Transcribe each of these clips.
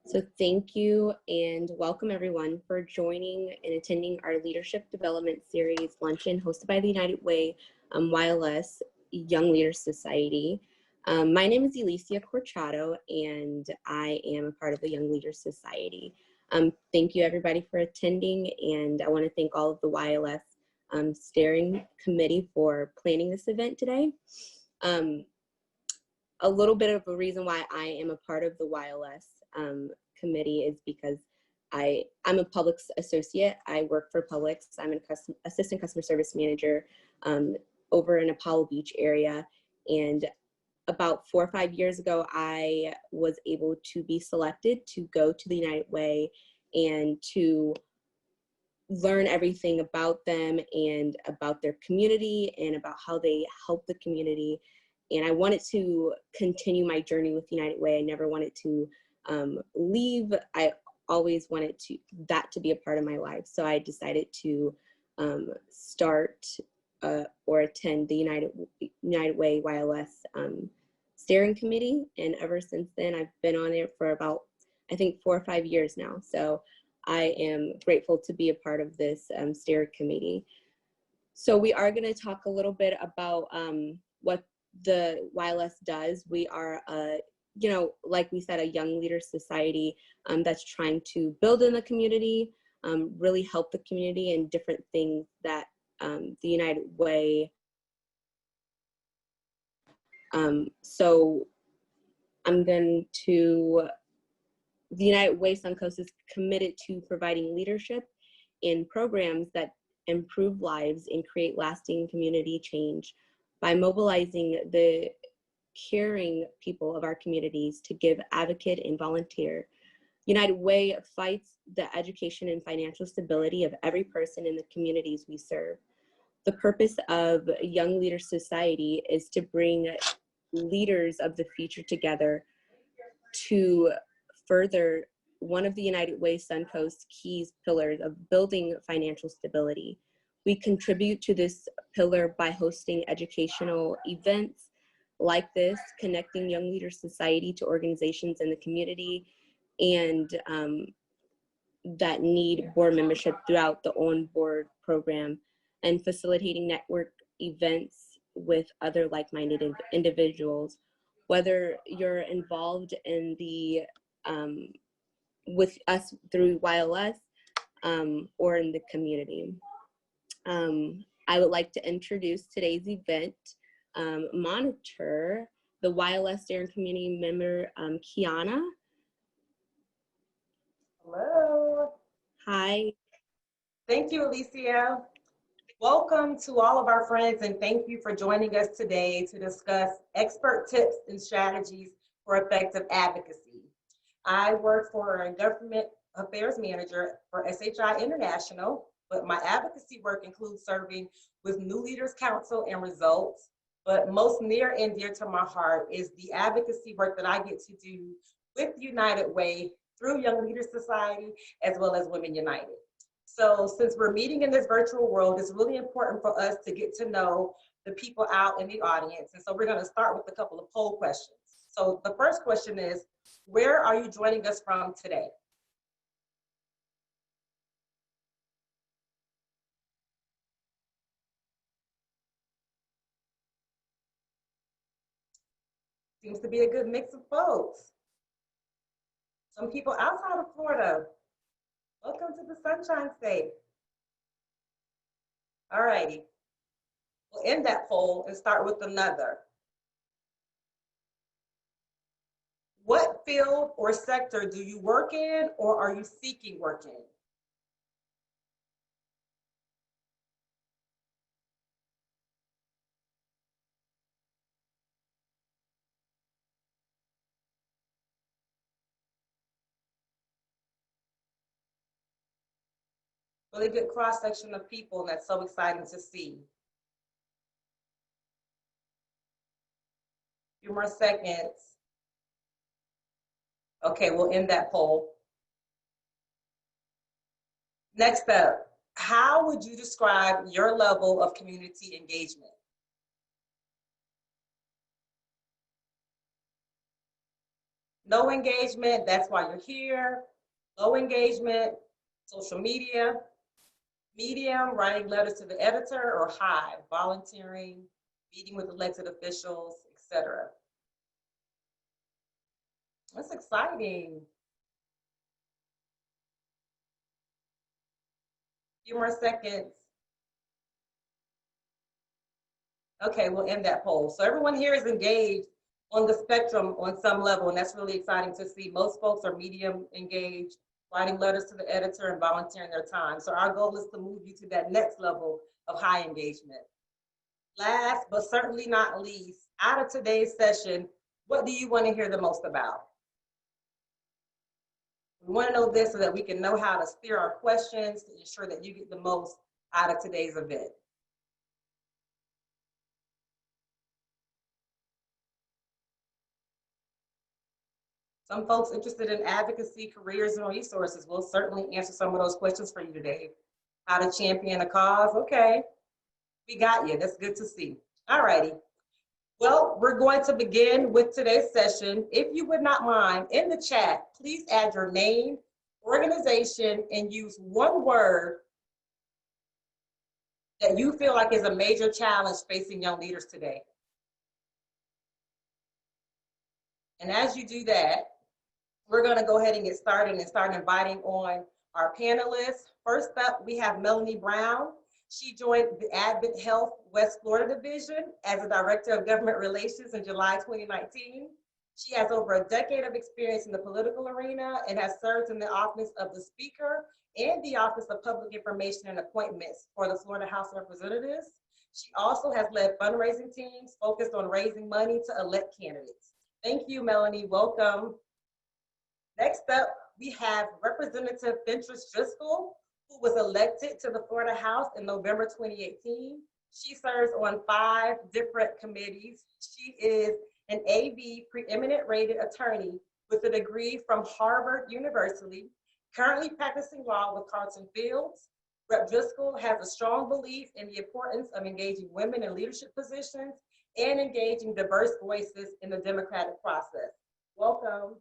So thank you and welcome everyone for joining and attending our Leadership Development Series luncheon hosted by the United Way YLS Young Leaders Society. My name is Alicia Corchado and I am a part of the Young Leaders Society. Thank you everybody for attending, and I want to thank all of the YLS steering committee for planning this event today. A little bit of a reason why I am a part of the YLS committee is because I'm a Publix associate. I work for Publix. I'm an assistant customer service manager over in Apollo Beach area. And about 4 or 5 years ago, I was able to be selected to go to the United Way and to learn everything about them and about their community and about how they help the community. And I wanted to continue my journey with United Way. I never wanted to leave. I always wanted that to be a part of my life. So I decided to start or attend the United Way YLS steering committee. And ever since then, I've been on it for about, I think, 4 or 5 years now. So I am grateful to be a part of this steering committee. So we are going to talk a little bit about what the YLS does. We are, like we said, a young leader society that's trying to build in the community, really help the community in different things that the United Way. So I'm going to, the United Way Suncoast is committed to providing leadership in programs that improve lives and create lasting community change by mobilizing the caring people of our communities to give, advocate, and volunteer. United Way fights the education and financial stability of every person in the communities we serve. The purpose of Young Leaders Society is to bring leaders of the future together to further one of the United Way Suncoast Keys pillars of building financial stability. We contribute to this pillar by hosting educational events like this, connecting Young Leaders Society to organizations in the community and that need board membership throughout the on-board program, and facilitating network events with other like-minded individuals, whether you're involved in the with us through YLS or in the community. I would like to introduce today's event monitor, the YLS steering community member, Kiana. Hello. Hi. Thank you, Alicia. Welcome to all of our friends, and thank you for joining us today to discuss expert tips and strategies for effective advocacy. I work for a government affairs manager for SHI International, but my advocacy work includes serving with New Leaders Council and Results. But most near and dear to my heart is the advocacy work that I get to do with United Way through Young Leaders Society, as well as Women United. So since we're meeting in this virtual world, it's really important for us to get to know the people out in the audience. And so we're going to start with a couple of poll questions. So the first question is, where are you joining us from today? Seems to be a good mix of folks. Some people outside of Florida. Welcome to the Sunshine State. All righty. We'll end that poll and start with another. What field or sector do you work in, or are you seeking work in? Really good cross-section of people, and that's so exciting to see. A few more seconds. Okay, we'll end that poll. Next up, how would you describe your level of community engagement? No engagement, that's why you're here. Low engagement, social media. Medium, writing letters to the editor, or high, volunteering, meeting with elected officials, etc. That's exciting. A few more seconds. Okay, we'll end that poll. So everyone here is engaged on the spectrum on some level, and that's really exciting to see. Most folks are medium engaged, writing letters to the editor and volunteering their time. So our goal is to move you to that next level of high engagement. Last but certainly not least, out of today's session, what do you want to hear the most about? We want to know this so that we can know how to steer our questions to ensure that you get the most out of today's event. Some folks interested in advocacy, careers, and resources. We'll certainly answer some of those questions for you today. How to champion a cause. Okay, we got you. That's good to see. All righty. Well, we're going to begin with today's session. If you would not mind, in the chat, please add your name, organization, and use one word that you feel like is a major challenge facing young leaders today. And as you do that, we're going to go ahead and get started and start inviting on our panelists. First up, we have Melanie Brown. She joined the Advent Health West Florida Division as a Director of Government Relations in July 2019. She has over a decade of experience in the political arena and has served in the office of the Speaker and the Office of Public Information and Appointments for the Florida House of Representatives. She also has led fundraising teams focused on raising money to elect candidates. Thank you, Melanie. Welcome. Next up, we have Representative Fentress Driscoll, who was elected to the Florida House in November 2018. She serves on 5 different committees. She is an AV preeminent rated attorney with a degree from Harvard University, currently practicing law with Carlton Fields. Rep. Driscoll has a strong belief in the importance of engaging women in leadership positions and engaging diverse voices in the democratic process. Welcome.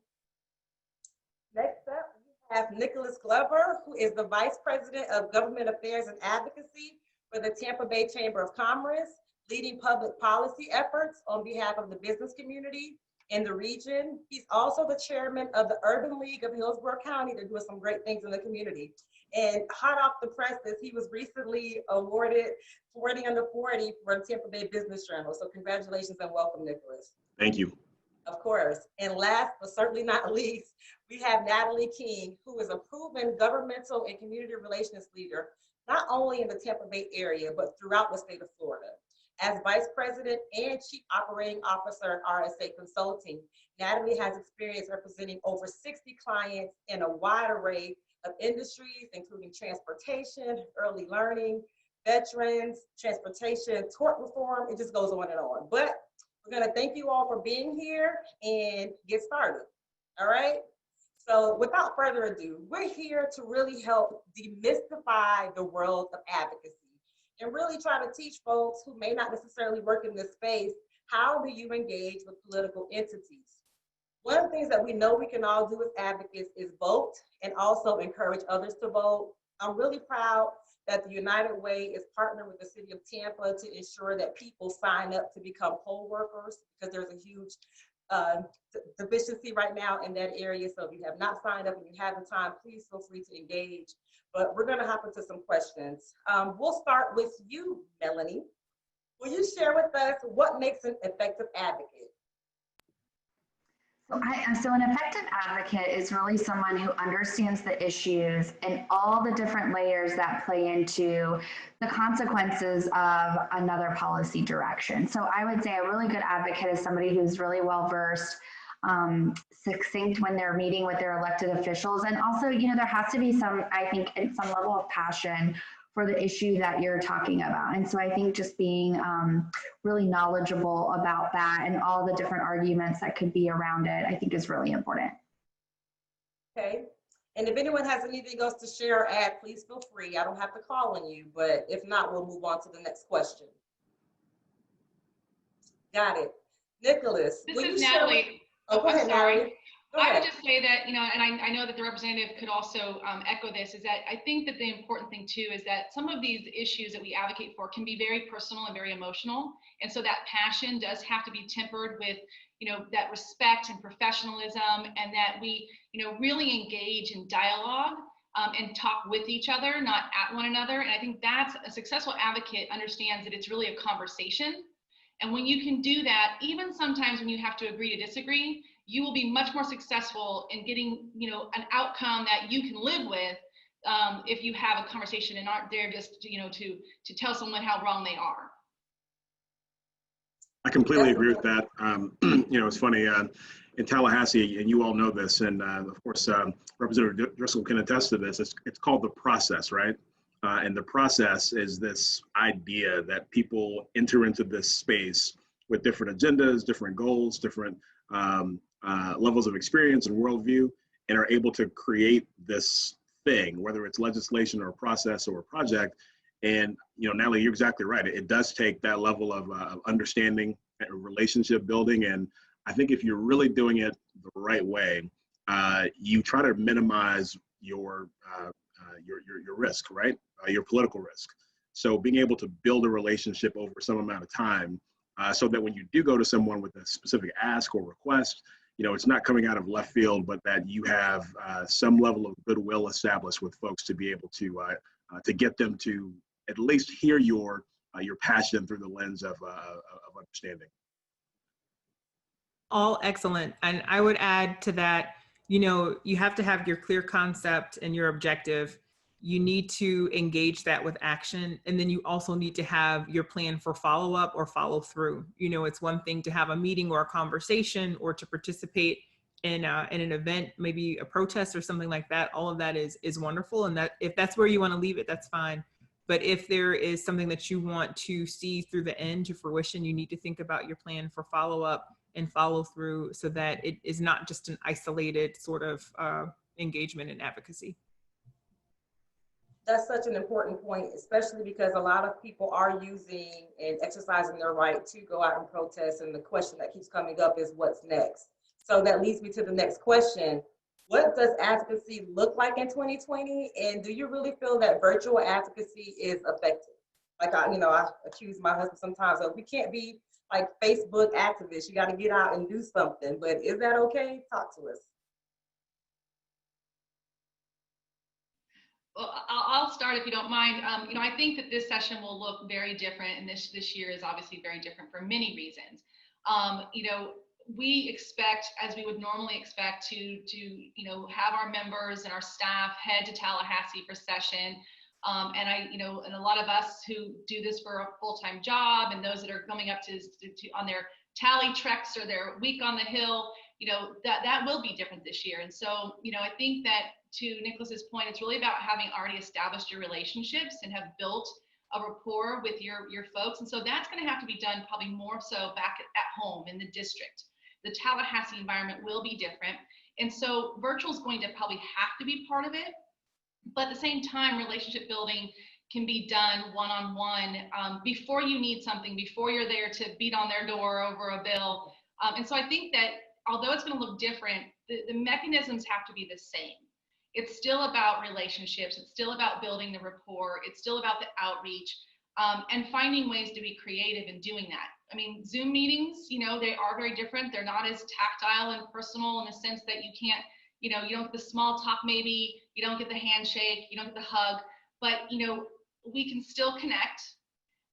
Next up, we have Nicholas Glover, who is the Vice President of Government Affairs and Advocacy for the Tampa Bay Chamber of Commerce, leading public policy efforts on behalf of the business community in the region. He's also the chairman of the Urban League of Hillsborough County. They're doing some great things in the community. And hot off the presses, he was recently awarded 40 under 40 for the Tampa Bay Business Journal. So congratulations and welcome, Nicholas. Thank you. Of course. And last but certainly not least, we have Natalie King, who is a proven governmental and community relations leader, not only in the Tampa Bay area, but throughout the state of Florida. As Vice President and Chief Operating Officer at RSA Consulting, Natalie has experience representing over 60 clients in a wide array of industries, including transportation, early learning, veterans, transportation, tort reform. It just goes on and on. But we're going to thank you all for being here and get started. All right. So without further ado, we're here to really help demystify the world of advocacy and really try to teach folks who may not necessarily work in this space, how do you engage with political entities? One of the things that we know we can all do as advocates is vote and also encourage others to vote. I'm really proud that the United Way is partnering with the city of Tampa to ensure that people sign up to become poll workers, because there's a huge deficiency right now in that area. So if you have not signed up and you have the time, please feel free to engage. But we're going to hop into some questions. We'll start with you, Melanie. Will you share with us what makes an effective advocate? So an effective advocate is really someone who understands the issues and all the different layers that play into the consequences of another policy direction. So I would say a really good advocate is somebody who's really well-versed, succinct when they're meeting with their elected officials. And also, you know, there has to be some, I think, some level of passion for the issue that you're talking about. And so I think just being really knowledgeable about that and all the different arguments that could be around it, I think is really important. Okay. And if anyone has anything else to share or add, please feel free. I don't have to call on you, but if not, we'll move on to the next question. Got it. Nicholas, This is Natalie. Go ahead, sorry. Natalie. Go I would ahead. just say that, you know, and I know that the representative could also echo this, is that I think that the important thing too is that some of these issues that we advocate for can be very personal and very emotional. And so that passion does have to be tempered with, you know, that respect and professionalism, and that we, you know, really engage in dialogue and talk with each other, not at one another. And I think that's a successful advocate understands that it's really a conversation. And when you can do that, even sometimes when you have to agree to disagree, you will be much more successful in getting, you know, an outcome that you can live with if you have a conversation and aren't there just, you know, to tell someone how wrong they are. I completely agree with that. You know, it's funny, in Tallahassee, and you all know this, and of course, Representative Driscoll can attest to this, it's called the process, right? And the process is this idea that people enter into this space with different agendas, different goals, different levels of experience and worldview, and are able to create this thing, whether it's legislation or a process or a project. And, you know, Natalie, you're exactly right. It does take that level of understanding, relationship building. And I think if you're really doing it the right way, you try to minimize your risk, right? Your political risk. So being able to build a relationship over some amount of time, so that when you do go to someone with a specific ask or request, you know, it's not coming out of left field, but that you have some level of goodwill established with folks to be able to get them to at least hear your passion through the lens of understanding. All excellent. And I would add to that, you know, you have to have your clear concept and your objective. You need to engage that with action. And then you also need to have your plan for follow-up or follow through. You know, it's one thing to have a meeting or a conversation or to participate in an event, maybe a protest or something like that. All of that is wonderful. And that if that's where you want to leave it, that's fine. But if there is something that you want to see through the end to fruition, you need to think about your plan for follow-up and follow through so that it is not just an isolated sort of engagement in advocacy. That's such an important point, especially because a lot of people are using and exercising their right to go out and protest. And the question that keeps coming up is what's next? So that leads me to the next question. What does advocacy look like in 2020? And do you really feel that virtual advocacy is effective? Like, I accuse my husband sometimes of, we can't be like Facebook activists. You got to get out and do something. But is that okay? Talk to us. Well, I'll start if you don't mind. You know, I think that this session will look very different, and this year is obviously very different for many reasons. You know, we expect, as we would normally expect, to you know, have our members and our staff head to Tallahassee for session. And a lot of us who do this for a full-time job, and those that are coming up to on their tally treks or their week on the Hill, you know, that will be different this year. And so, you know, I think that to Nicholas's point, it's really about having already established your relationships and have built a rapport with your folks. And so that's going to have to be done probably more so back at home in the district. The Tallahassee environment will be different. And so virtual is going to probably have to be part of it. But at the same time, relationship building can be done one-on-one before you need something, before you're there to beat on their door over a bill. And so I think that although it's going to look different, the mechanisms have to be the same. It's still about relationships. It's still about building the rapport. It's still about the outreach and finding ways to be creative in doing that. I mean, Zoom meetings, you know, they are very different. They're not as tactile and personal in the sense that you can't, you know, you don't get the small talk maybe, you don't get the handshake, you don't get the hug, but, you know, we can still connect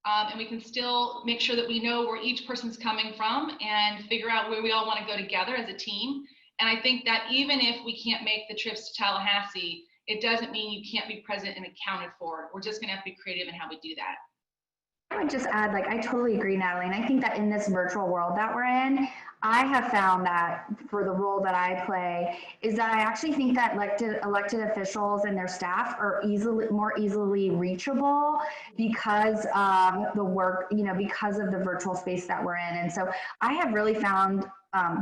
and we can still make sure that we know where each person's coming from and figure out where we all want to go together as a team. And I think that even if we can't make the trips to Tallahassee, it doesn't mean you can't be present and accounted for. We're just going to have to be creative in how we do that. I would just add, like, I totally agree, Natalie. And I think that in this virtual world that we're in, I have found that for the role that I play is that I actually think that elected officials and their staff are more easily reachable because of the work, you know, because of the virtual space that we're in. And so I have really found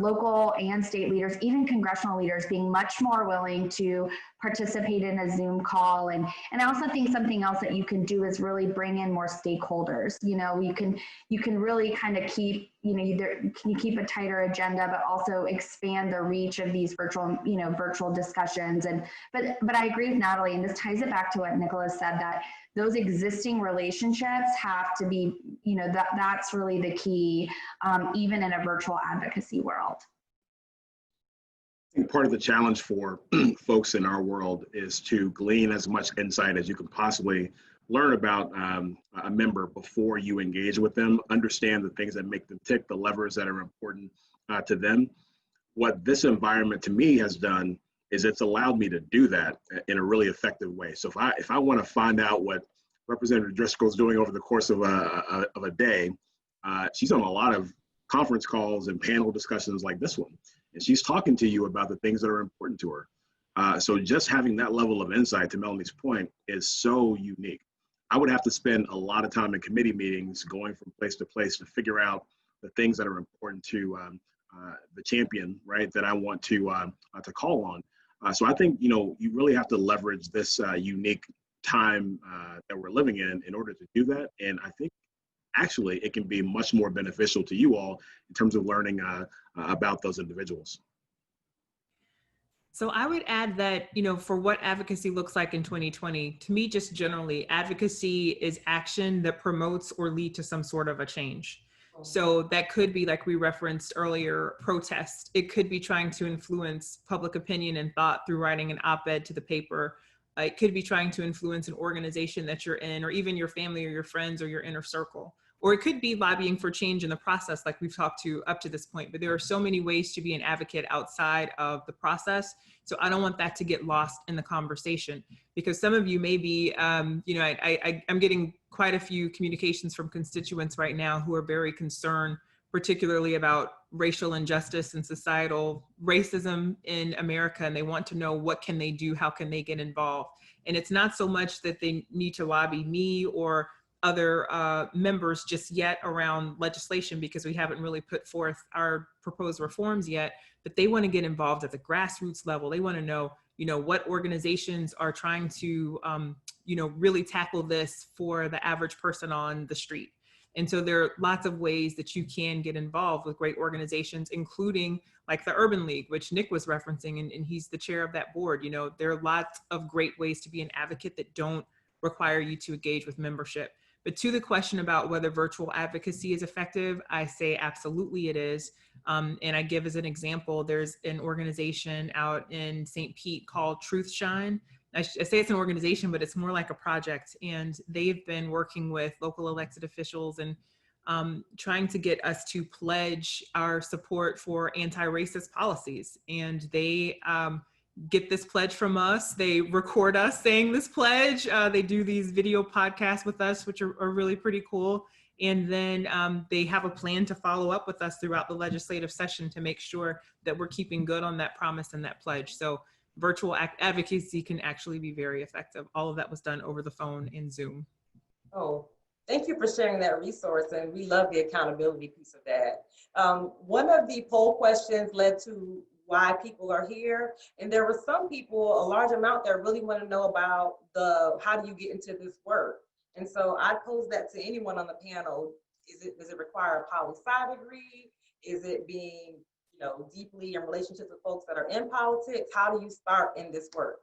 local and state leaders, even congressional leaders, being much more willing to participate in a Zoom call. And I also think something else that you can do is really bring in more stakeholders. You know, you can really kind of keep, can you keep a tighter agenda, but also expand the reach of these virtual discussions? But I agree with Natalie, and this ties it back to what Nicholas said, that those existing relationships have to be, that's really the key, even in a virtual advocacy world. I think part of the challenge for folks in our world is to glean as much insight as you can possibly learn about a member before you engage with them, understand the things that make them tick, the levers that are important to them. What this environment to me has done is it's allowed me to do that in a really effective way. So if I want to find out what Representative Driscoll is doing over the course of a day, she's on a lot of conference calls and panel discussions like this one. And she's talking to you about the things that are important to her. So just having that level of insight, to Melanie's point, is so unique. I would have to spend a lot of time in committee meetings going from place to place to figure out the things that are important to the champion, right, that I want to call on. So I think, you really have to leverage this unique time that we're living in order to do that. And I think actually it can be much more beneficial to you all in terms of learning about those individuals. So I would add that, for what advocacy looks like in 2020, to me, just generally, advocacy is action that promotes or lead to some sort of a change. So that could be, like we referenced earlier, protest. It could be trying to influence public opinion and thought through writing an op-ed to the paper. It could be trying to influence an organization that you're in, or even your family or your friends or your inner circle. Or it could be lobbying for change in the process, like we've talked to up to this point. But there are so many ways to be an advocate outside of the process. So I don't want that to get lost in the conversation, because some of you may be, I'm getting quite a few communications from constituents right now who are very concerned, particularly about racial injustice and societal racism in America. And they want to know, what can they do? How can they get involved? And it's not so much that they need to lobby me or other members just yet around legislation, because we haven't really put forth our proposed reforms yet, but they want to get involved at the grassroots level. They want to know, what organizations are trying to, really tackle this for the average person on the street. And so there are lots of ways that you can get involved with great organizations, including like the Urban League, which Nick was referencing, and he's the chair of that board. There are lots of great ways to be an advocate that don't require you to engage with membership. But to the question about whether virtual advocacy is effective, I say absolutely it is. And I give as an example, there's an organization out in St. Pete called Truth Shine. I say it's an organization, but it's more like a project. And they've been working with local elected officials and trying to get us to pledge our support for anti-racist policies. And they get this pledge from us. They record us saying this pledge. They do these video podcasts with us, which are really pretty cool. And then they have a plan to follow up with us throughout the legislative session to make sure that we're keeping good on that promise and that pledge. So virtual advocacy can actually be very effective. All of that was done over the phone in Zoom. Oh, thank you for sharing that resource, and we love the accountability piece of that. One of the poll questions led to why people are here, and there were some people, a large amount, that really want to know about how do you get into this work. And so I pose that to anyone on the panel. Does it require a poli-sci degree? Is it being deeply in relationships with folks that are in politics? How do you start in this work?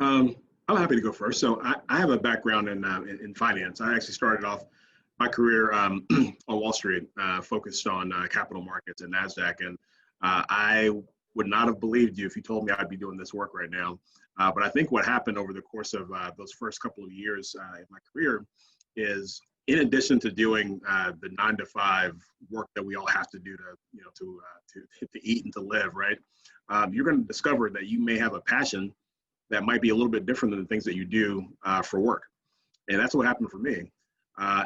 I'm happy to go first. So I have a background in finance. I actually started off my career on Wall Street, focused on capital markets and NASDAQ. And I would not have believed you if you told me I'd be doing this work right now. But I think what happened over the course of those first couple of years in my career is, in addition to doing the 9-to-5 work that we all have to do to eat and to live, right? You're going to discover that you may have a passion that might be a little bit different than the things that you do for work. And that's what happened for me.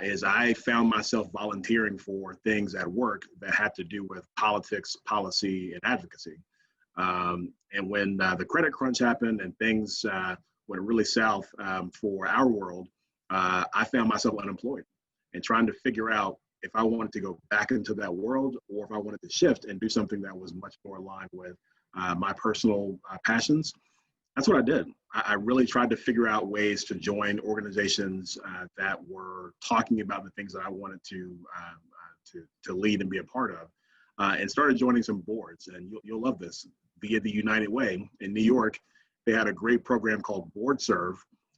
Is I found myself volunteering for things at work that had to do with politics, policy, and advocacy. And when the credit crunch happened and things went really south for our world, I found myself unemployed and trying to figure out if I wanted to go back into that world or if I wanted to shift and do something that was much more aligned with my personal passions. that's what I did. I really tried to figure out ways to join organizations that were talking about the things that I wanted to lead and be a part of, and started joining some boards. And you'll love this. Via the United Way in New York, they had a great program called Board Serve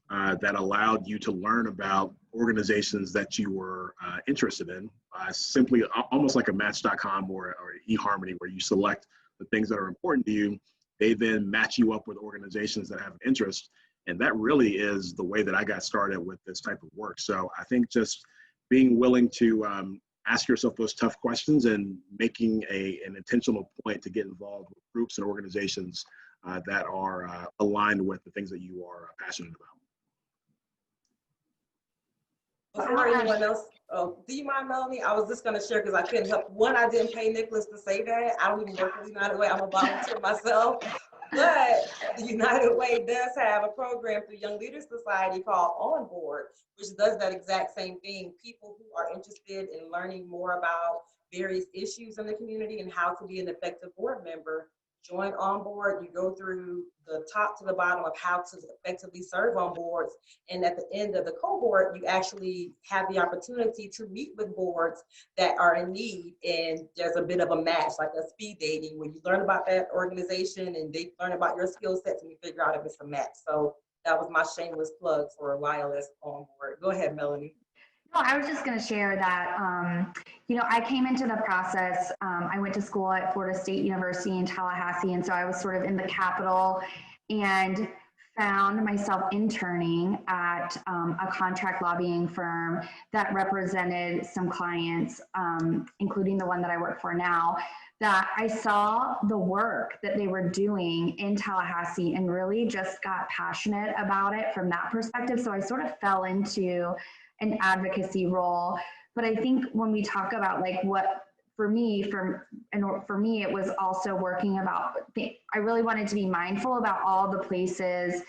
that allowed you to learn about organizations that you were interested in, simply almost like a Match.com or eHarmony, where you select the things that are important to you. They then match you up with organizations that have interest. And that really is the way that I got started with this type of work. So I think just being willing to ask yourself those tough questions and making an intentional point to get involved with groups and organizations that are aligned with the things that you are passionate about. Before anyone else, do you mind, Melanie? I was just going to share because I couldn't help. One, I didn't pay Nicholas to say that. I don't even work for the United Way. I'm a volunteer myself. But the United Way does have a program through Young Leaders Society called On Board, which does that exact same thing. People who are interested in learning more about various issues in the community and how to be an effective board member, join On Board. You go through the top to the bottom of how to effectively serve on boards. And at the end of the cohort, you actually have the opportunity to meet with boards that are in need. And there's a bit of a match, like a speed dating, where you learn about that organization and they learn about your skill sets and you figure out if it's a match. So that was my shameless plug for YLS On Board. Go ahead, Melanie. No, I was just going to share that, I came into the process, I went to school at Florida State University in Tallahassee, and so I was sort of in the capital and found myself interning at a contract lobbying firm that represented some clients, including the one that I work for now, that I saw the work that they were doing in Tallahassee and really just got passionate about it from that perspective. So I sort of fell into an advocacy role. But I think when we talk about like what for me, it was also working about, I really wanted to be mindful about all the places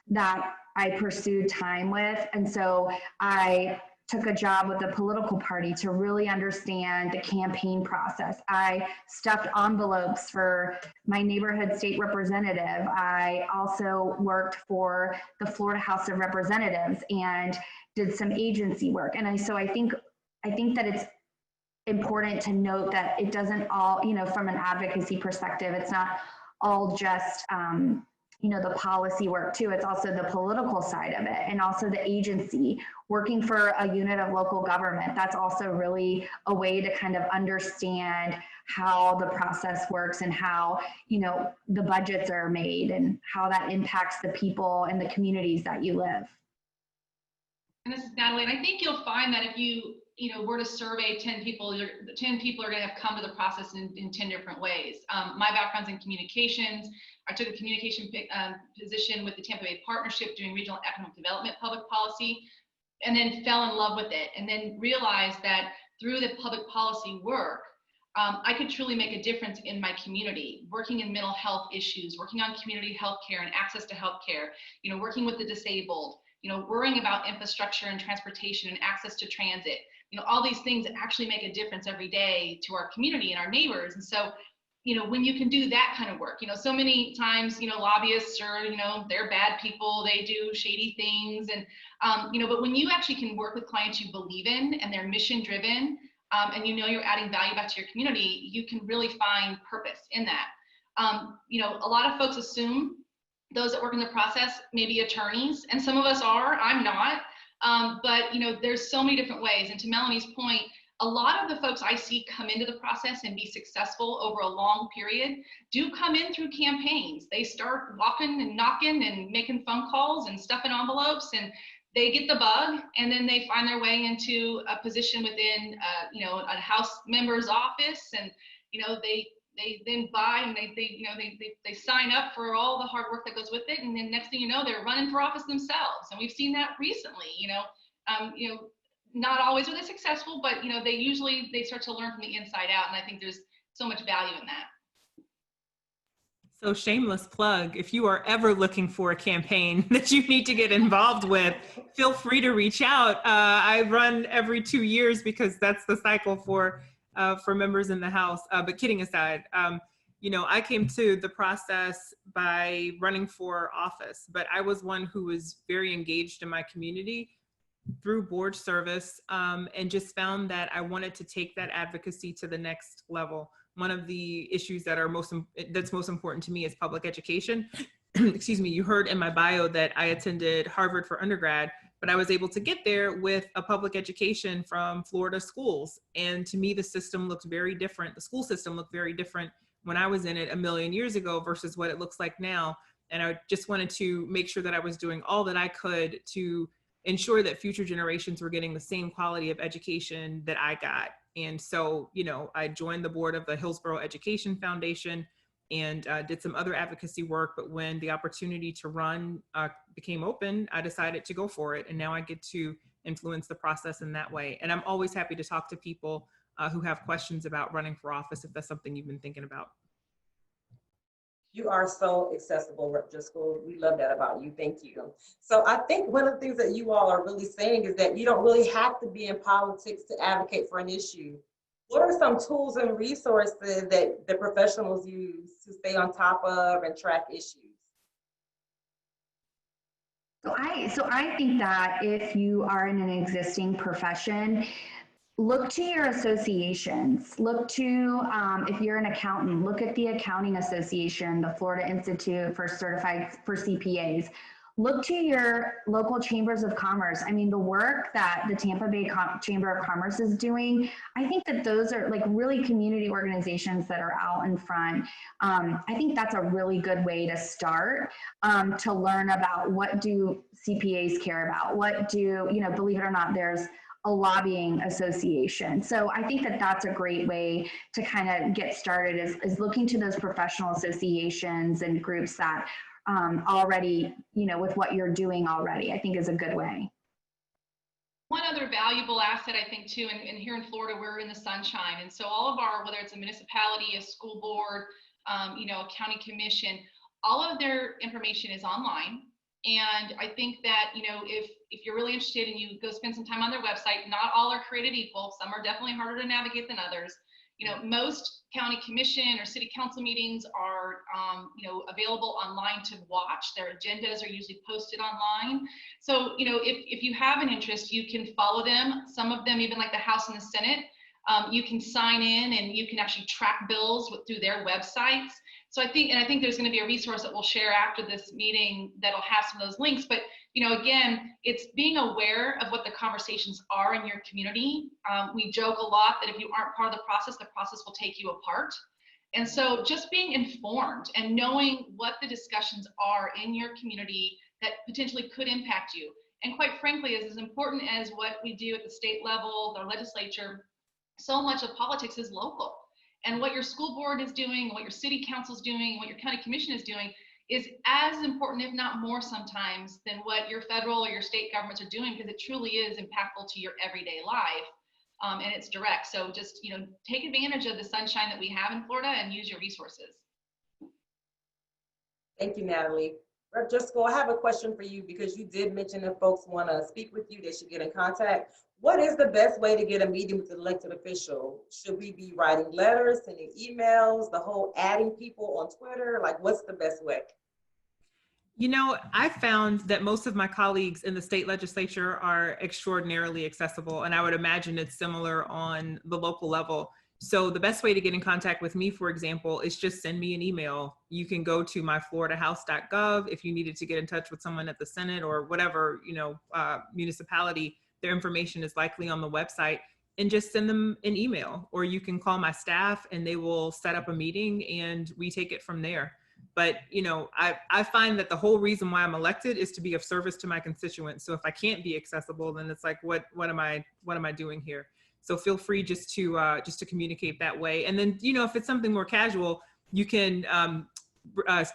that I pursued time with. And so I took a job with a political party to really understand the campaign process. I stuffed envelopes for my neighborhood state representative. I also worked for the Florida House of Representatives and did some agency work. And so I think that it's important to note that it doesn't all, from an advocacy perspective, it's not all just, the policy work too. It's also the political side of it, and also the agency, working for a unit of local government. That's also really a way to kind of understand how the process works and how, the budgets are made and how that impacts the people and the communities that you live. And this is Natalie, and I think you'll find that if you were to survey 10 people, 10 people are going to have come to the process in 10 different ways. My background's in communications. I took a communication position with the Tampa Bay Partnership doing regional economic development public policy, and then fell in love with it, and then realized that through the public policy work, I could truly make a difference in my community, working in mental health issues, working on community health care and access to health care, working with the disabled, worrying about infrastructure and transportation and access to transit, all these things that actually make a difference every day to our community and our neighbors. And so, when you can do that kind of work, so many times, lobbyists are, they're bad people, they do shady things. And, but when you actually can work with clients you believe in and they're mission driven, and you're adding value back to your community, you can really find purpose in that. A lot of folks assume those that work in the process may be attorneys, and some of us are, I'm not. But there's so many different ways. And to Melanie's point, a lot of the folks I see come into the process and be successful over a long period do come in through campaigns. They start walking and knocking and making phone calls and stuffing envelopes, and they get the bug, and then they find their way into a position within a House member's office, and they then buy and they sign up for all the hard work that goes with it, and then next thing you know, they're running for office themselves. And we've seen that recently. Not always are they successful, but they start to learn from the inside out, and I think there's so much value in that. So shameless plug, if you are ever looking for a campaign that you need to get involved with, feel free to reach out. I run every 2 years because that's the cycle for members in the House. But kidding aside, you know, I came to the process by running for office, but I was one who was very engaged in my community through board service, and just found that I wanted to take that advocacy to the next level. One of the issues that are that's most important to me is public education. Excuse me, you heard in my bio that I attended Harvard for undergrad, but I was able to get there with a public education from Florida schools. And to me, the system looked very different. The school system looked very different when I was in it a million years ago versus what it looks like now. And I just wanted to make sure that I was doing all that I could to ensure that future generations were getting the same quality of education that I got. And so, you know, I joined the board of the Hillsborough Education Foundation and did some other advocacy work. But when the opportunity to run became open, I decided to go for it. And now I get to influence the process in that way. And I'm always happy to talk to people who have questions about running for office, if that's something you've been thinking about. You are so accessible, Rep. Driscoll. We love that about you. Thank you. So I think one of the things that you all are really saying is that you don't really have to be in politics to advocate for an issue. What are some tools and resources that the professionals use to stay on top of and track issues? So I think that if you are in an existing profession, look to your associations. Look to, if you're an accountant, look at the Accounting Association, the Florida Institute for CPAs. Look to your local chambers of commerce. I mean, the work that the Tampa Bay Chamber of Commerce is doing, I think that those are like really community organizations that are out in front. I think that's a really good way to start, to learn about what do CPAs care about? What do, you know, believe it or not, there's a lobbying association. So I think that that's a great way to kind of get started, is looking to those professional associations and groups that already, you know, with what you're doing already, I think is a good way. One other valuable asset, I think, too, and here in Florida, we're in the sunshine. And so all of our, whether it's a municipality, a school board, you know, a county commission, all of their information is online. And I think that, you know, if you're really interested and you go spend some time on their website, not all are created equal. Some are definitely harder to navigate than others. You know, most county commission or city council meetings are, you know, available online to watch. Their agendas are usually posted online. So, you know, if you have an interest, you can follow them. Some of them, even like the House and the Senate, you can sign in and you can actually track bills through their websites. So I think there's going to be a resource that we'll share after this meeting that'll have some of those links. But, you know, again, it's being aware of what the conversations are in your community. We joke a lot that if you aren't part of the process will take you apart. And so just being informed and knowing what the discussions are in your community that potentially could impact you. And quite frankly, is as important as what we do at the state level, the legislature, so much of politics is local. And what your school board is doing, what your city council is doing, what your county commission is doing is as important, if not more sometimes, than what your federal or your state governments are doing, because it truly is impactful to your everyday life, and it's direct. So just, you know, take advantage of the sunshine that we have in Florida and use your resources. Thank you, Natalie. Rep. Driscoll, I have a question for you because you did mention if folks want to speak with you, they should get in contact. What is the best way to get a meeting with an elected official? Should we be writing letters, sending emails, the whole adding people on Twitter? Like, what's the best way? You know, I found that most of my colleagues in the state legislature are extraordinarily accessible, and I would imagine it's similar on the local level. So the best way to get in contact with me, for example, is just send me an email. You can go to myfloridahouse.gov if you needed to get in touch with someone at the Senate or whatever, you know, municipality. Their information is likely on the website, and just send them an email, or you can call my staff and they will set up a meeting and we take it from there. But, you know, I find that the whole reason why I'm elected is to be of service to my constituents. So if I can't be accessible, then it's like, what am I doing here? So feel free just to communicate that way. And then, you know, if it's something more casual, you can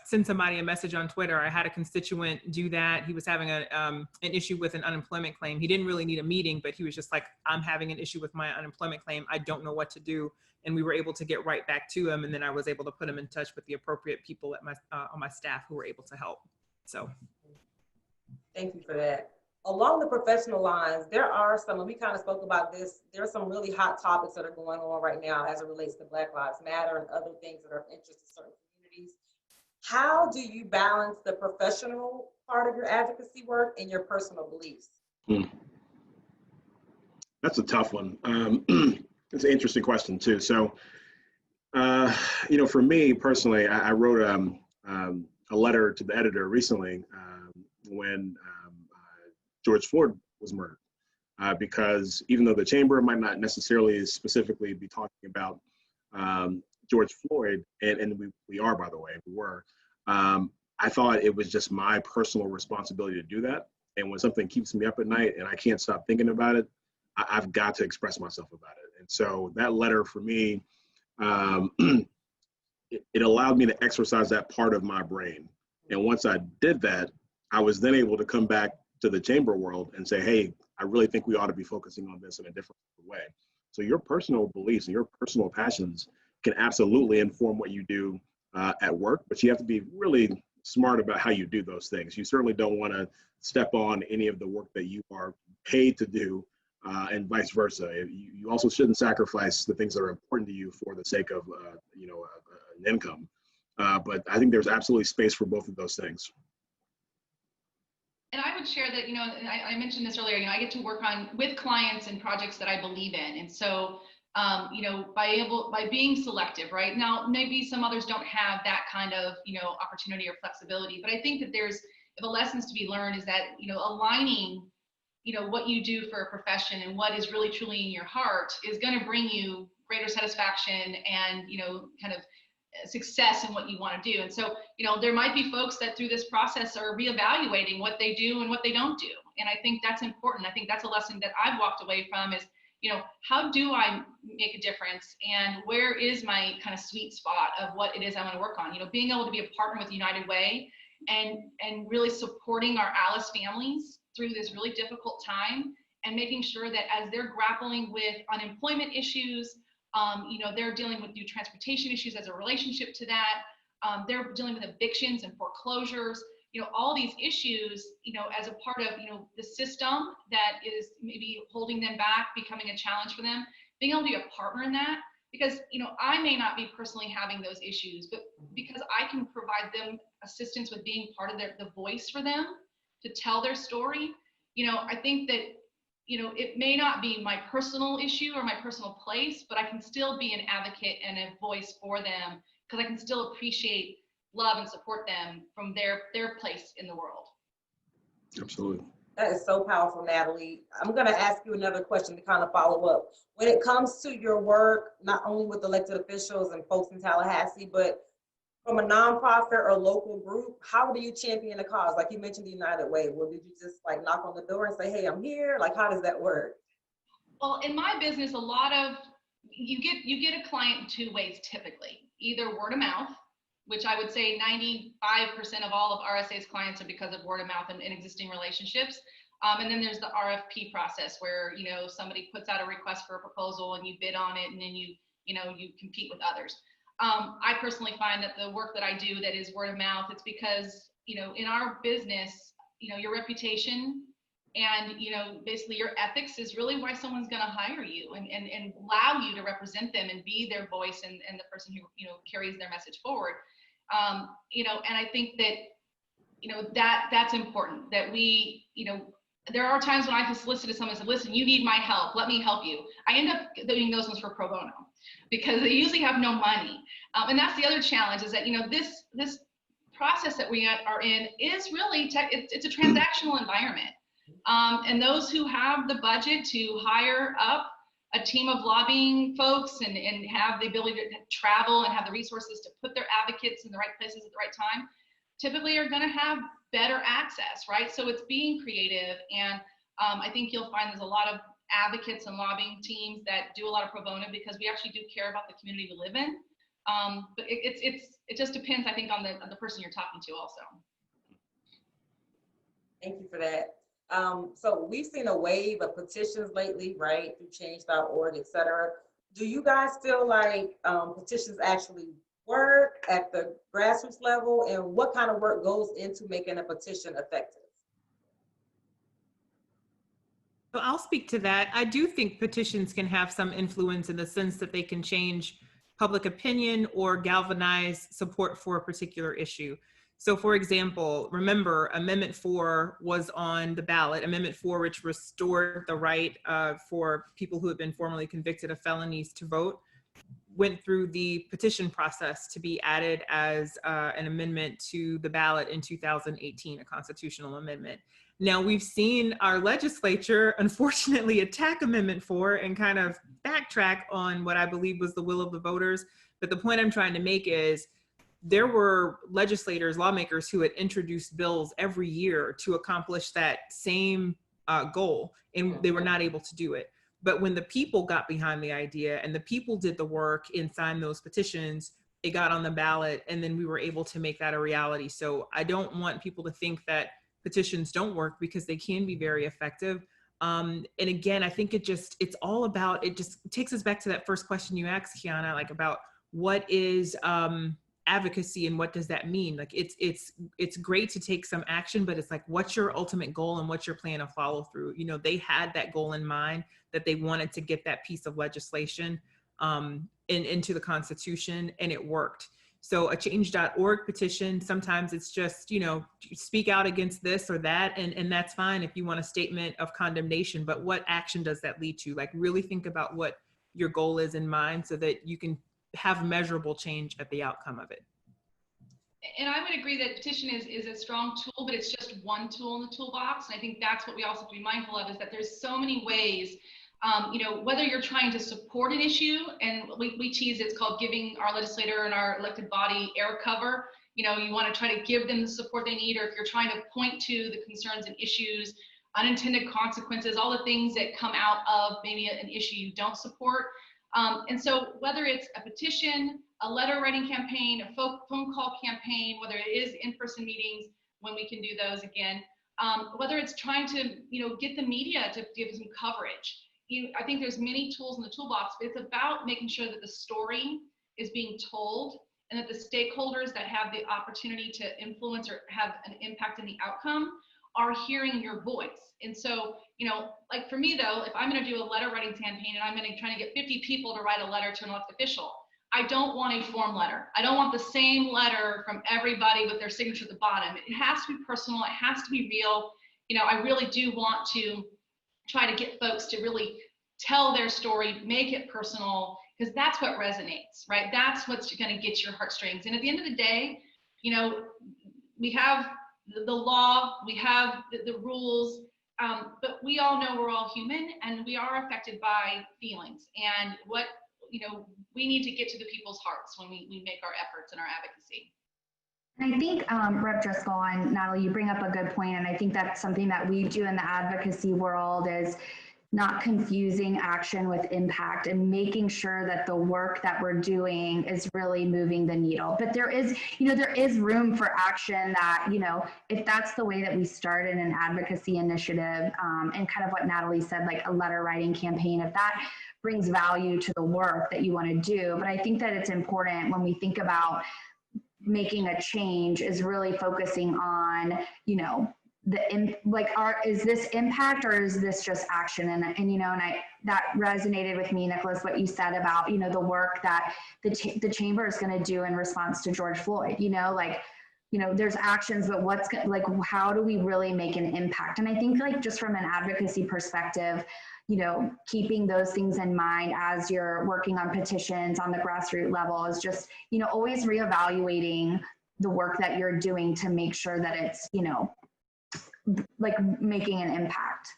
send somebody a message on Twitter. I had a constituent do that. He was having an issue with an unemployment claim. He didn't really need a meeting, but he was just like, I'm having an issue with my unemployment claim. I don't know what to do. And we were able to get right back to him. And then I was able to put him in touch with the appropriate people at my on my staff who were able to help. So. Thank you for that. along the professional lines, there are some, and we kind of spoke about this, there are some really hot topics that are going on right now as it relates to Black Lives Matter and other things that are of interest to certain communities. How do you balance the professional part of your advocacy work and your personal beliefs? That's a tough one. It's an interesting question too. So, for me personally, I wrote a letter to the editor recently when George Floyd was murdered, because even though the chamber might not necessarily specifically be talking about George Floyd, and we are, by the way, we were, I thought it was just my personal responsibility to do that. And when something keeps me up at night and I can't stop thinking about it, I've got to express myself about it. And so that letter for me, it allowed me to exercise that part of my brain. And once I did that, I was then able to come back to the chamber world and say, hey, I really think we ought to be focusing on this in a different way. So your personal beliefs and your personal passions can absolutely inform what you do at work, but you have to be really smart about how you do those things. You certainly don't want to step on any of the work that you are paid to do, and vice versa. You also shouldn't sacrifice the things that are important to you for the sake of an income. But I think there's absolutely space for both of those things. And I would share that, I mentioned this earlier, I get to work with clients and projects that I believe in. And so, by being selective, right? Now, maybe some others don't have that kind of, opportunity or flexibility, but I think that if the lessons to be learned is that, aligning, what you do for a profession and what is really truly in your heart is going to bring you greater satisfaction and, kind of success in what you want to do. And so, there might be folks that through this process are reevaluating what they do and what they don't do. And I think that's important. I think that's a lesson that I've walked away from is, how do I make a difference? And where is my kind of sweet spot of what it is I want to work on? Being able to be a partner with United Way and really supporting our Alice families through this really difficult time and making sure that as they're grappling with unemployment issues, they're dealing with new transportation issues as a relationship to that. They're dealing with evictions and foreclosures, all these issues, as a part of, the system that is maybe holding them back, becoming a challenge for them, being able to be a partner in that, because, I may not be personally having those issues, but because I can provide them assistance with being part of the voice for them to tell their story, I think that, it may not be my personal issue or my personal place, but I can still be an advocate and a voice for them because I can still appreciate, love, and support them from their place in the world. Absolutely. That is so powerful, Natalie. I'm going to ask you another question to kind of follow up. When it comes to your work, not only with elected officials and folks in Tallahassee, but from a nonprofit or local group, how do you champion a cause? Like you mentioned the United Way. Well, did you just like knock on the door and say, hey, I'm here? Like, how does that work? Well, in my business, a lot of, you get a client in two ways typically, either word of mouth, which I would say 95% of all of RSA's clients are because of word of mouth and existing relationships. And then there's the RFP process where, somebody puts out a request for a proposal and you bid on it and then you compete with others. I personally find that the work that I do that is word of mouth, it's because, in our business, your reputation and, basically your ethics is really why someone's going to hire you and allow you to represent them and be their voice and the person who, carries their message forward. And I think that, that's important that we, there are times when I've solicited someone and said, listen, you need my help. Let me help you. I end up doing those ones for pro bono because they usually have no money. And that's the other challenge is that, this process that we are in is really, it's a transactional environment. And those who have the budget to hire up a team of lobbying folks and have the ability to travel and have the resources to put their advocates in the right places at the right time, typically are going to have better access, right? So it's being creative. And I think you'll find there's a lot of advocates and lobbying teams that do a lot of pro bono because we actually do care about the community we live in. But it just depends, I think, on the person you're talking to also. Thank you for that. So we've seen a wave of petitions lately, right, through change.org, et cetera. Do you guys feel like petitions actually work at the grassroots level, and what kind of work goes into making a petition effective? So I'll speak to that. I do think petitions can have some influence in the sense that they can change public opinion or galvanize support for a particular issue. So for example, remember Amendment 4 was on the ballot, Amendment 4, which restored the right for people who had been formerly convicted of felonies to vote, went through the petition process to be added as an amendment to the ballot in 2018, a constitutional amendment. Now we've seen our legislature unfortunately attack Amendment 4 and kind of backtrack on what I believe was the will of the voters. But the point I'm trying to make is there were legislators, lawmakers who had introduced bills every year to accomplish that same goal, and they were not able to do it. But when the people got behind the idea and the people did the work and signed those petitions, it got on the ballot, and then we were able to make that a reality. So I don't want people to think that petitions don't work, because they can be very effective. And again, I think it's all about, it just takes us back to that first question you asked, Kiana, like about what is advocacy and what does that mean? Like it's great to take some action, but it's like, what's your ultimate goal and what's your plan of follow through? You know, they had that goal in mind, that they wanted to get that piece of legislation into the Constitution, and it worked. So a change.org petition, sometimes it's just, you know, speak out against this or that, and that's fine if you want a statement of condemnation, but what action does that lead to? Like really think about what your goal is in mind so that you can have measurable change at the outcome of it. And I would agree that petition is a strong tool, but it's just one tool in the toolbox. And I think that's what we also have to be mindful of, is that there's so many ways, you know, whether you're trying to support an issue, and we tease, it's called giving our legislator and our elected body air cover. You know, you want to try to give them the support they need, or if you're trying to point to the concerns and issues, unintended consequences, all the things that come out of maybe an issue you don't support. And so whether it's a petition, a letter writing campaign, a phone call campaign, whether it is in-person meetings, when we can do those again, whether it's trying to, you know, get the media to give some coverage. I think there's many tools in the toolbox, but it's about making sure that the story is being told, and that the stakeholders that have the opportunity to influence or have an impact in the outcome are hearing your voice. And so, you know, like for me though, if I'm going to do a letter writing campaign and I'm going to try to get 50 people to write a letter to an elected official, I don't want a form letter. I don't want the same letter from everybody with their signature at the bottom. It has to be personal. It has to be real. You know, I really do want to try to get folks to really tell their story, make it personal, because that's what resonates, right? That's what's going to get your heartstrings. And at the end of the day, you know, we have the law, we have the rules, but we all know we're all human and we are affected by feelings. And what, you know, we need to get to the people's hearts when we make our efforts and our advocacy. And I think, Rep. Driscoll and Natalie, you bring up a good point, and I think that's something that we do in the advocacy world, is not confusing action with impact and making sure that the work that we're doing is really moving the needle. But there is, you know, there is room for action that, you know, if that's the way that we start in an advocacy initiative, and kind of what Natalie said, like a letter writing campaign, if that brings value to the work that you want to do. But I think that it's important when we think about making a change is really focusing on, you know, is this impact or is this just action? And you know, and that resonated with me, Nicholas, what you said about, you know, the work that the chamber is going to do in response to George Floyd, you know, like, you know, there's actions, but how do we really make an impact? And I think, like, just from an advocacy perspective, you know, keeping those things in mind as you're working on petitions on the grassroots level is just, you know, always reevaluating the work that you're doing to make sure that it's, you know, like making an impact.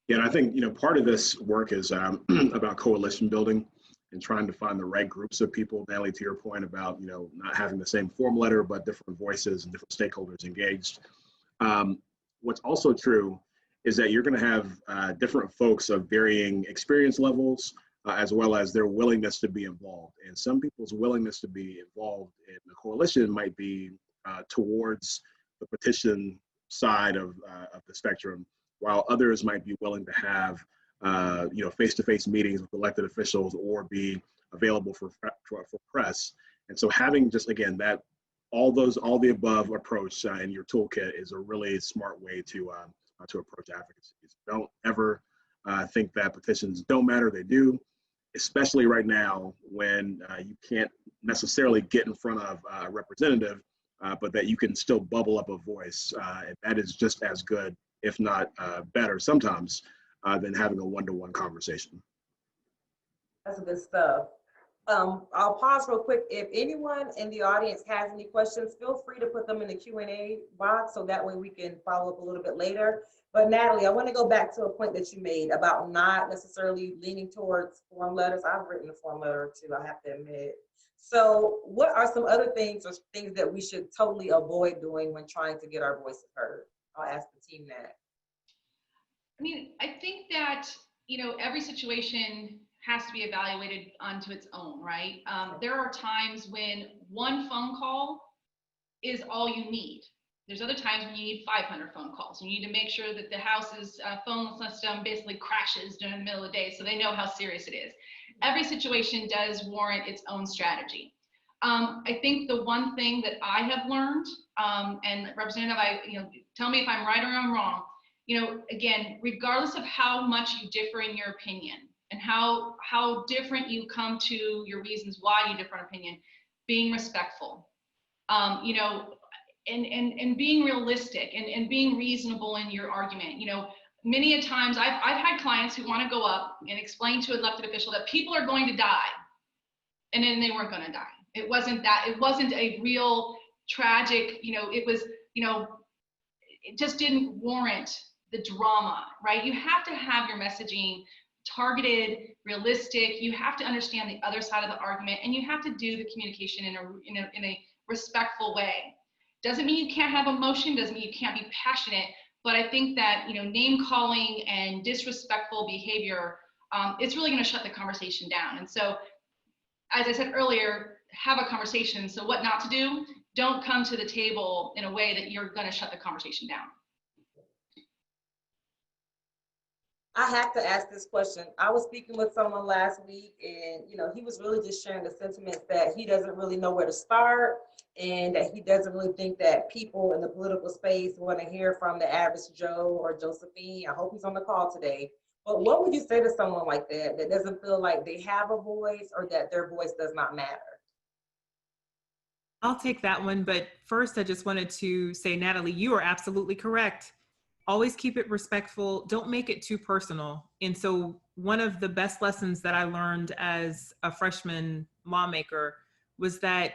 Yeah, and I think, you know, part of this work is about coalition building and trying to find the right groups of people. Natalie, to your point about, you know, not having the same form letter, but different voices and different stakeholders engaged. What's also true is that you're going to have different folks of varying experience levels, as well as their willingness to be involved. And some people's willingness to be involved in the coalition might be towards the petition side of the spectrum, while others might be willing to have you know, face-to-face meetings with elected officials or be available for press. And so having just, again, that all the above approach in your toolkit is a really smart way to to approach advocacy. Don't ever think that petitions don't matter. They do, especially right now when you can't necessarily get in front of a representative, but that you can still bubble up a voice. And that is just as good, if not better sometimes, than having a one-to-one conversation. That's good stuff. I'll pause real quick. If anyone in the audience has any questions, feel free to put them in the Q&A box so that way we can follow up a little bit later. But Natalie, I want to go back to a point that you made about not necessarily leaning towards form letters. I've written a form letter or two, I have to admit. So what are some other things or things that we should totally avoid doing when trying to get our voices heard? I'll ask the team that. I mean, I think that, every situation has to be evaluated onto its own, right? There are times when one phone call is all you need. There's other times when you need 500 phone calls. You need to make sure that the house's phone system basically crashes during the middle of the day so they know how serious it is. Every situation does warrant its own strategy. I think the one thing that I have learned, and Representative, tell me if I'm right or I'm wrong, again, regardless of how much you differ in your opinion and how different you come to your reasons why you differ in opinion, being respectful, and being realistic and being reasonable in your argument. Many a times I've had clients who want to go up and explain to an elected official that people are going to die, and then they weren't going to die. It wasn't a real tragic, it was, it just didn't warrant the drama, right? You have to have your messaging targeted, realistic. You have to understand the other side of the argument, and you have to do the communication in a respectful way. Doesn't mean you can't have emotion, doesn't mean you can't be passionate, but I think that, name calling and disrespectful behavior, it's really going to shut the conversation down. And so, as I said earlier, have a conversation. So what not to do, don't come to the table in a way that you're going to shut the conversation down. I have to ask this question. I was speaking with someone last week, and he was really just sharing the sentiments that he doesn't really know where to start, and that he doesn't really think that people in the political space want to hear from the average Joe or Josephine. I hope he's on the call today. But what would you say to someone like that doesn't feel like they have a voice or that their voice does not matter? I'll take that one. But first, I just wanted to say, Natalie, you are absolutely correct. Always keep it respectful. Don't make it too personal. And so one of the best lessons that I learned as a freshman lawmaker was that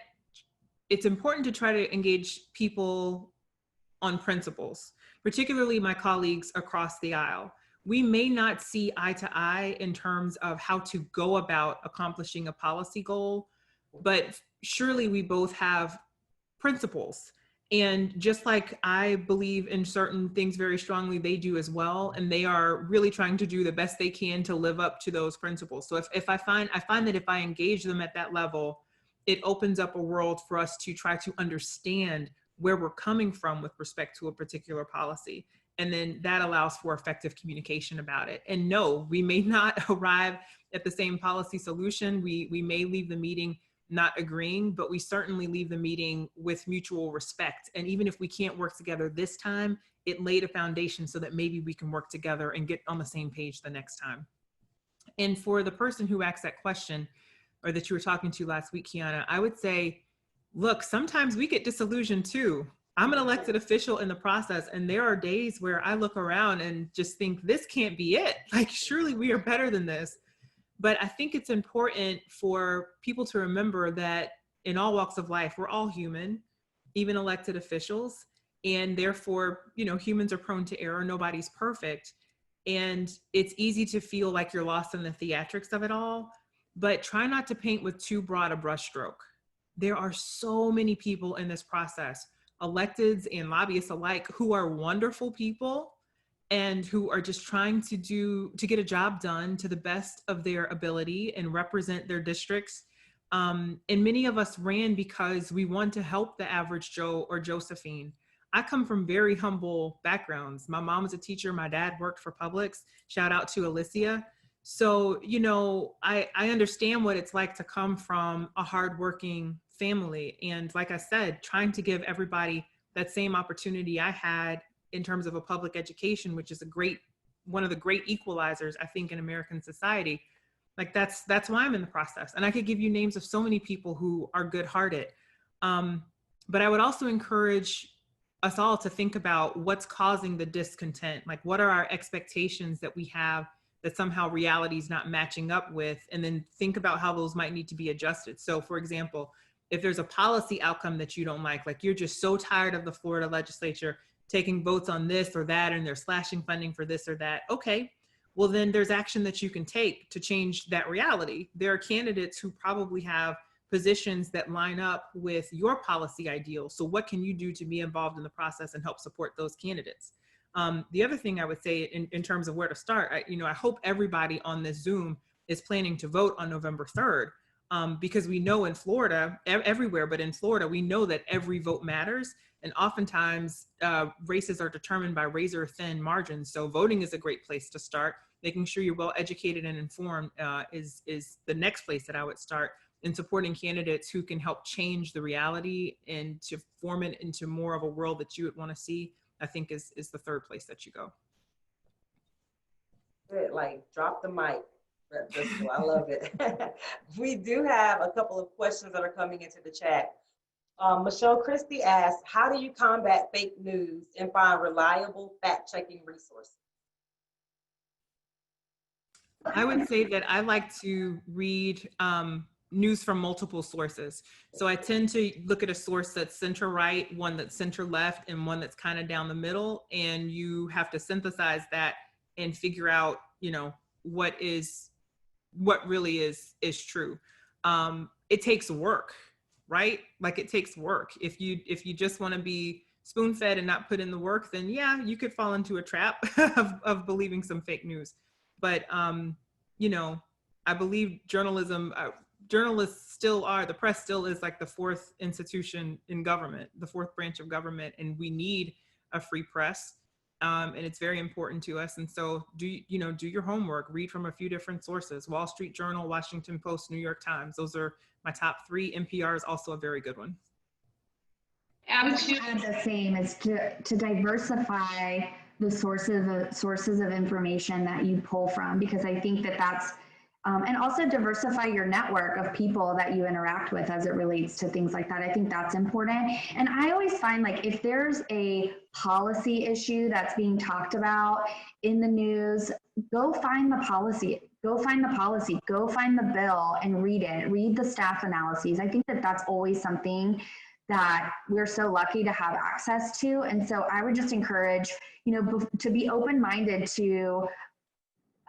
it's important to try to engage people on principles, particularly my colleagues across the aisle. We may not see eye to eye in terms of how to go about accomplishing a policy goal, but surely we both have principles. And just like I believe in certain things very strongly, they do as well. And they are really trying to do the best they can to live up to those principles. So if I find that if I engage them at that level, it opens up a world for us to try to understand where we're coming from with respect to a particular policy. And then that allows for effective communication about it. And no, we may not arrive at the same policy solution. We may leave the meeting not agreeing, but we certainly leave the meeting with mutual respect. And even if we can't work together this time, it laid a foundation so that maybe we can work together and get on the same page the next time. And for the person who asked that question, or that you were talking to last week, Kiana, I would say, look, sometimes we get disillusioned too. I'm an elected official in the process, and there are days where I look around and just think, this can't be it. Like, surely we are better than this. But I think it's important for people to remember that in all walks of life, we're all human, even elected officials. And therefore, humans are prone to error. Nobody's perfect. And it's easy to feel like you're lost in the theatrics of it all, but try not to paint with too broad a brushstroke. There are so many people in this process, electeds and lobbyists alike, who are wonderful people and who are just trying to get a job done to the best of their ability and represent their districts. And many of us ran because we want to help the average Joe or Josephine. I come from very humble backgrounds. My mom was a teacher. My dad worked for Publix. Shout out to Alicia. So, I understand what it's like to come from a hardworking family. And like I said, trying to give everybody that same opportunity I had in terms of a public education, which is one of the great equalizers, I think, in American society. Like that's why I'm in the process. And I could give you names of so many people who are good-hearted. But I would also encourage us all to think about what's causing the discontent. Like, what are our expectations that we have that somehow reality is not matching up with, and then think about how those might need to be adjusted. So for example, if there's a policy outcome that you don't like you're just so tired of the Florida legislature taking votes on this or that, and they're slashing funding for this or that, okay, well then there's action that you can take to change that reality. There are candidates who probably have positions that line up with your policy ideals. So what can you do to be involved in the process and help support those candidates? The other thing I would say in terms of where to start, I hope everybody on this Zoom is planning to vote on November 3rd, because we know in Florida, everywhere, but in Florida, we know that every vote matters. And oftentimes races are determined by razor thin margins. So voting is a great place to start. Making sure you're well educated and informed is the next place that I would start, in supporting candidates who can help change the reality and to form it into more of a world that you would want to see, I think is the third place that you go. Good, like drop the mic. I love it. We do have a couple of questions that are coming into the chat. Michelle Christie asks, how do you combat fake news and find reliable fact-checking resources? I would say that I like to read news from multiple sources. So I tend to look at a source that's center right, one that's center left, and one that's kind of down the middle. And you have to synthesize that and figure out, what really is true. It takes work, right? Like it takes work. If you just want to be spoon-fed and not put in the work, then yeah, you could fall into a trap of believing some fake news. But I believe journalists still are, the press still is like the fourth institution in government, the fourth branch of government, and we need a free press. And it's very important to us. And so do your homework, read from a few different sources: Wall Street Journal, Washington Post, New York Times. Those are my top three. NPR is also a very good one. I would add the same, is to diversify the sources of information that you pull from, because I think that's and also diversify your network of people that you interact with as it relates to things like that. I think that's important. And I always find, like, if there's a policy issue that's being talked about in the news, go find the policy, go find the bill and read it, read the staff analyses. I think that's always something that we're so lucky to have access to. And so I would just encourage, to be open-minded to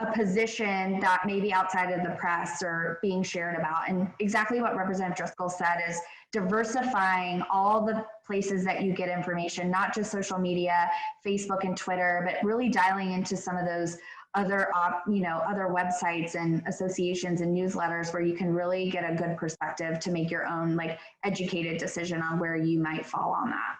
a position that may be outside of the press or being shared about. And exactly what Representative Driscoll said is diversifying all the places that you get information, not just social media, Facebook and Twitter, but really dialing into some of those other websites and associations and newsletters where you can really get a good perspective to make your own educated decision on where you might fall on that.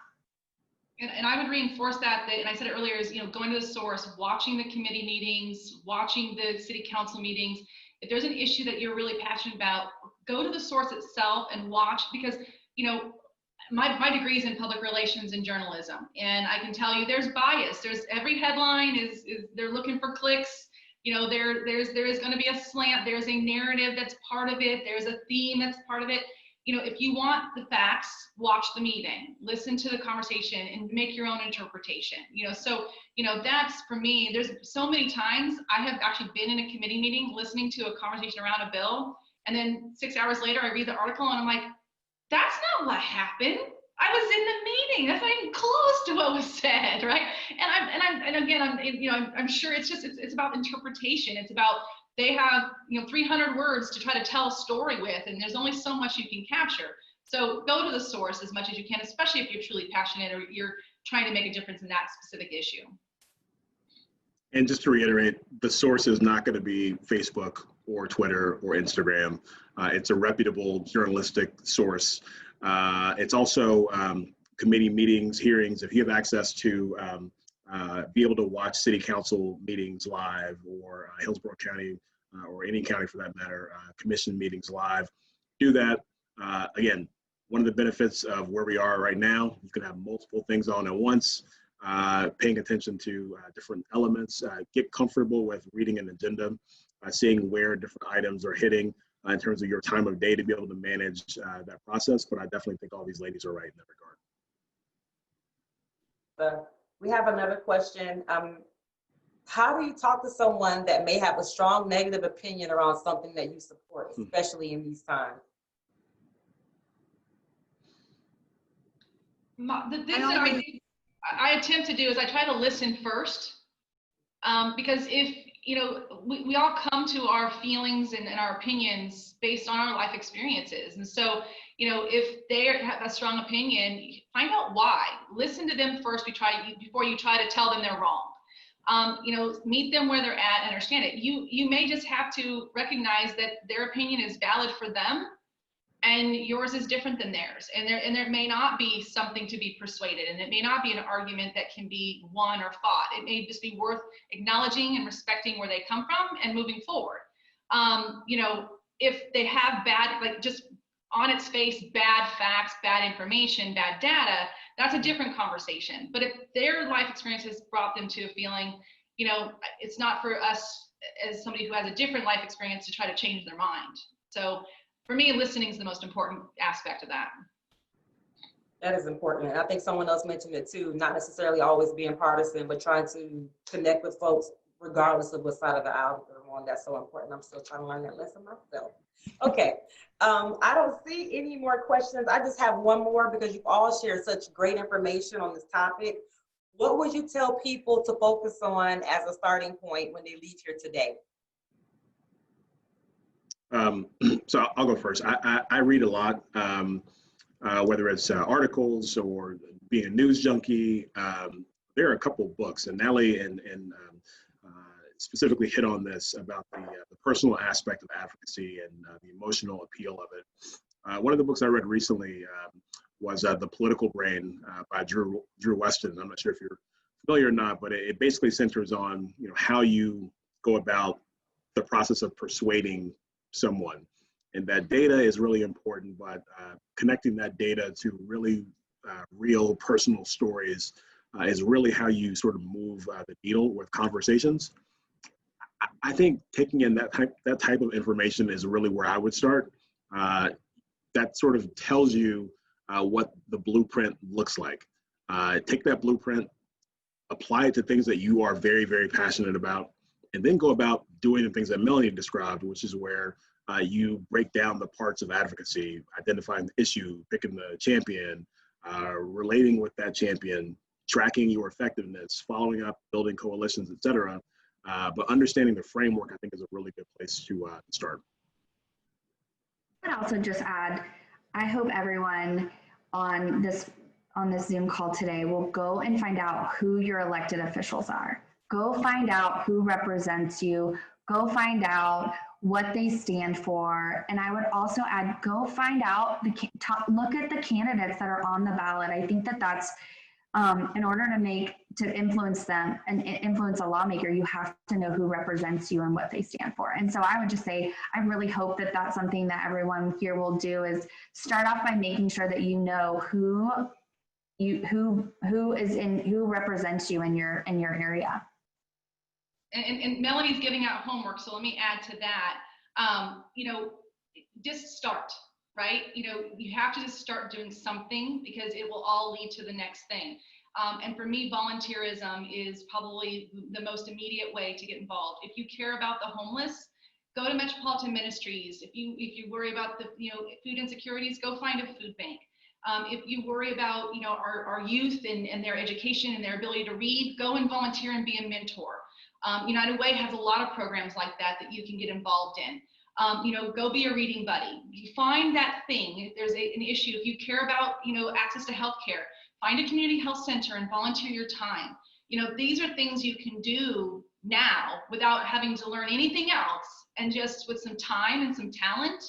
And I would reinforce that, and I said it earlier, is going to the source, watching the committee meetings, watching the city council meetings. If there's an issue that you're really passionate about, go to the source itself and watch, because my degree is in public relations and journalism, and I can tell you there's bias. There's every headline is they're looking for clicks. There is going to be a slant. There's a narrative that's part of it. There's a theme that's part of it. If you want the facts, watch the meeting, listen to the conversation, and make your own interpretation. So that's, for me, there's so many times I have actually been in a committee meeting listening to a conversation around a bill, and then 6 hours later I read the article and I'm like, that's not what happened. I was in the meeting. That's not even close to what was said, right? I'm sure it's about interpretation. It's about, they have 300 words to try to tell a story with, and there's only so much you can capture. So go to the source as much as you can, especially if you're truly passionate or you're trying to make a difference in that specific issue. And just to reiterate, the source is not going to be Facebook or Twitter or Instagram. It's a reputable journalistic source. It's also committee meetings, hearings. If you have access to be able to watch city council meetings live, or Hillsborough County, or any county for that matter, commission meetings live, do that. Again, one of the benefits of where we are right now, you can have multiple things on at once. paying attention to different elements, get comfortable with reading an agenda, seeing where different items are hitting in terms of your time of day to be able to manage that process. But I definitely think all these ladies are right in that regard. We have another question. How do you talk to someone that may have a strong negative opinion around something that you support, especially in these times? The things that I attempt to do is I try to listen first, because if, you know, we all come to our feelings and our opinions based on our life experiences. And so, you know, if they have a strong opinion, find out why. Listen to them first before you try to tell them they're wrong. You know, meet them where they're at and understand it. You may just have to recognize that their opinion is valid for them and yours is different than theirs. And there may not be something to be persuaded, and it may not be an argument that can be won or fought. It may just be worth acknowledging and respecting where they come from and moving forward. You know, if they have bad, like just on its face, bad facts, bad information, bad data, that's a different conversation. But if their life experience has brought them to a feeling, you know, it's not for us as somebody who has a different life experience to try to change their mind. So for me, listening is the most important aspect of that. That is important. And I think someone else mentioned it too, not necessarily always being partisan, but trying to connect with folks regardless of what side of the aisle they're on. That's so important. I'm still trying to learn that lesson myself. Okay, I don't see any more questions. I just have one more because you've all shared such great information on this topic. What would you tell people to focus on as a starting point when they leave here today? So I'll go first. I read a lot, whether it's articles or being a news junkie. There are a couple of books, and Nellie and specifically hit on this about the personal aspect of advocacy and the emotional appeal of it. One of the books I read recently was The Political Brain by Drew Weston. I'm not sure if you're familiar or not, but it basically centers on, you know, how you go about the process of persuading someone. And that data is really important, but connecting that data to really real personal stories is really how you sort of move the needle with conversations. I think taking in that type of information is really where I would start. That sort of tells you what the blueprint looks like. Take that blueprint, apply it to things that you are very, very passionate about, and then go about doing the things that Melanie described, which is where you break down the parts of advocacy, identifying the issue, picking the champion, relating with that champion, tracking your effectiveness, following up, building coalitions, et cetera. But understanding the framework, I think, is a really good place to start. I'd also just add, I hope everyone on this Zoom call today will go and find out who your elected officials are. Go find out who represents you. Go find out what they stand for. And I would also add, go find out, look at the candidates that are on the ballot. I think that that's, in order to influence them and influence a lawmaker, you have to know who represents you and what they stand for. And so I would just say, I really hope that that's something that everyone here will do, is start off by making sure that you know who represents you in your area. And Melanie's giving out homework, so let me add to that. You know, just start, right? You know, you have to just start doing something, because it will all lead to the next thing. And for me, volunteerism is probably the most immediate way to get involved. If you care about the homeless, go to Metropolitan Ministries. If you worry about the food insecurities, go find a food bank. If you worry about our youth and their education and their ability to read, go and volunteer and be a mentor. United Way has a lot of programs like that you can get involved in. Go be a reading buddy. You find that thing. If there's an issue, if you care about access to healthcare, find a community health center and volunteer your time. These are things you can do now without having to learn anything else, and just with some time and some talent,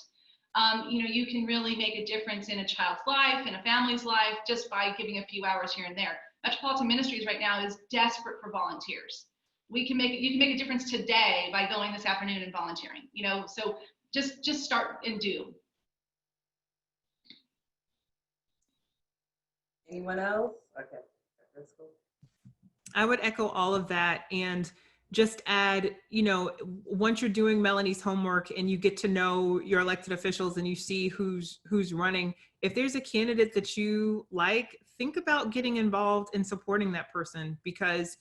you can really make a difference in a child's life, in a family's life, just by giving a few hours here and there. Metropolitan Ministries right now is desperate for volunteers. You can make a difference today by going this afternoon and volunteering, so just start and do. Anyone else? Okay, let's go. I would echo all of that, and just add, you know, once you're doing Melanie's homework and you get to know your elected officials and you see who's running, if there's a candidate that you like, think about getting involved in supporting that person, because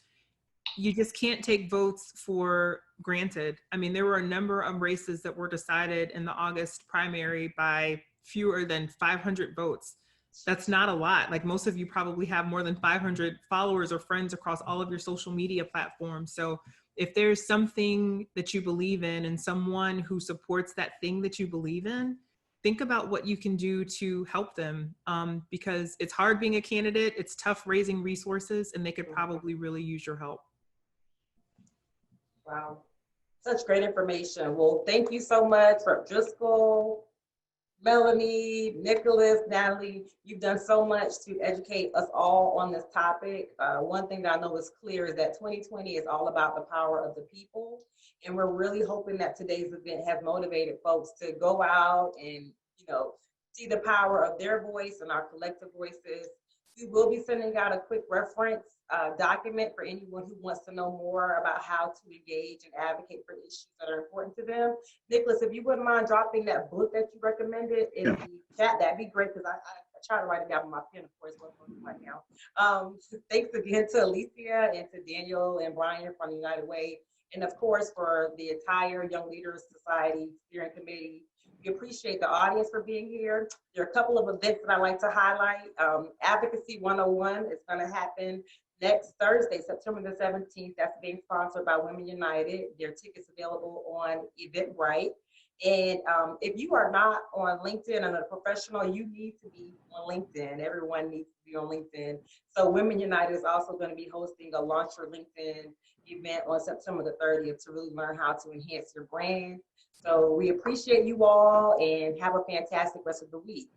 you just can't take votes for granted. I mean, there were a number of races that were decided in the August primary by fewer than 500 votes. That's not a lot. Like, most of you probably have more than 500 followers or friends across all of your social media platforms. So if there's something that you believe in and someone who supports that thing that you believe in, think about what you can do to help them, because it's hard being a candidate. It's tough raising resources, and they could probably really use your help. Wow, such great information. Well, thank you so much for Driscoll, Melanie, Nicholas, Natalie. You've done so much to educate us all on this topic. One thing that I know is clear is that 2020 is all about the power of the people. And we're really hoping that today's event has motivated folks to go out and, you know, see the power of their voice and our collective voices. We will be sending out a quick reference document for anyone who wants to know more about how to engage and advocate for issues that are important to them. Nicholas, if you wouldn't mind dropping that book that you recommended in the chat, that'd be great, because I try to write it down with my pen, of course, right now. Thanks again to Alicia and to Daniel and Brian from the United Way, and of course for the entire Young Leaders Society Steering Committee. We appreciate the audience for being here. There are a couple of events that I'd like to highlight. Advocacy 101 is going to happen next Thursday, September the 17th. That's being sponsored by Women United. There are tickets available on Eventbrite. And if you are not on LinkedIn and a professional, you need to be on LinkedIn. Everyone needs to be on LinkedIn. So Women United is also going to be hosting a Launch Your LinkedIn event on September the 30th to really learn how to enhance your brand. So we appreciate you all, and have a fantastic rest of the week.